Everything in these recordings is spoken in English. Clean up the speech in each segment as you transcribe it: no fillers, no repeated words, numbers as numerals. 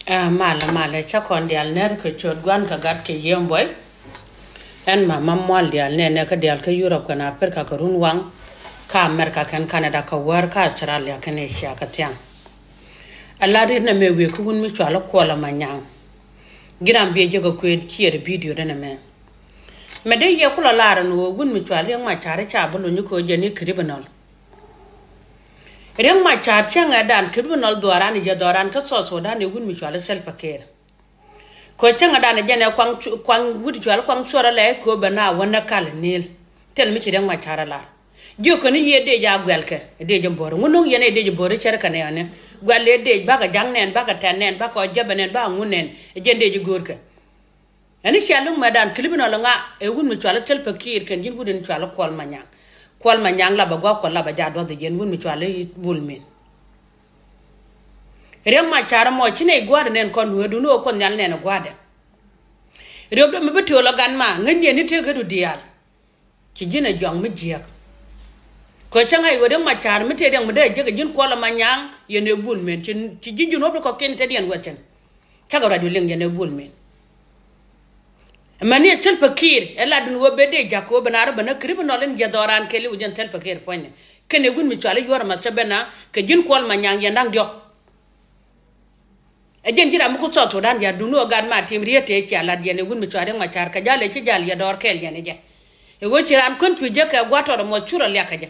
Mala cha kon dial ner ke chot gwan ka gat ke yem boy en mal dial ne ka dial ke Europe kana Africa ka run wang ka America kan Canada ka war ka Australia kan Asia ka tiang Allah ri na me we ku gun mi chala ko la manyang giram be je ko kier video dana me de ye kula lara no gun mi chala ma chare cha bulu ni ko je ni criminal Reng ma char changa dan tribunal doran je doran ka so dan ne gun mi chala sel paker ko changa dan je ne kwang wudi chala kwang chora le ko bana wana kal nil tel mi ci reng ma chara la jo ko ni ye de ja gwelke de je bor ngono ye ne de je bor cer kan ya ne gwalle de baga jangnen baga tanen baga jabanen ba ngunen je de je gorka ani shalung madan tribunal nga e gun mi chala sel paker kan jin gudin chala kol manyang Kwal manyang la bagwa ko la ba ja do de jen won mi twale bulmin rem ma chara mo chine gwade nen kon wedu no kon nyal nen gwade rem do mi beto lo gan ma nganye ni te gadu dial ci jina jong mi jiak ko changa yo de ma chara mi te den mi de je jin ko la manyang yene bulmin ci jinju no ko ken te den wachen kaga radio leng yene bulmin mani tel pakir ela dun wo bede jako banara bana criminal en jadoran keli ujan tel pakir pogne kene gun mi chale yor ma chabena ke jin kol ma nyang yandang diok e jen jira mu ko soto dan ya dunu gad ma tim riete ci ala yene gun mi chale ma char ka jale ci jal ya dor kel yene je e go ci ran kon tu je ka gwato do mo chura le ka je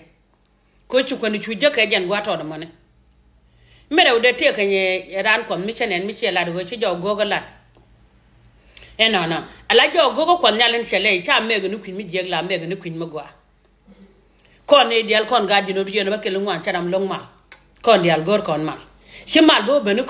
ko ci ko ni tu je ka jen gwato do mo ne mere ude te ka nye ran kon mi chenen mi ci la do ci jaw gogolat enana ala jo gogo kon nyalen chele cha mego nu kwin mi jeg la mego nu kwin magwa kon e dial kon ga dino bi no ba kelu ngwan charam long ma kon dial gor kon ma shimal bo benu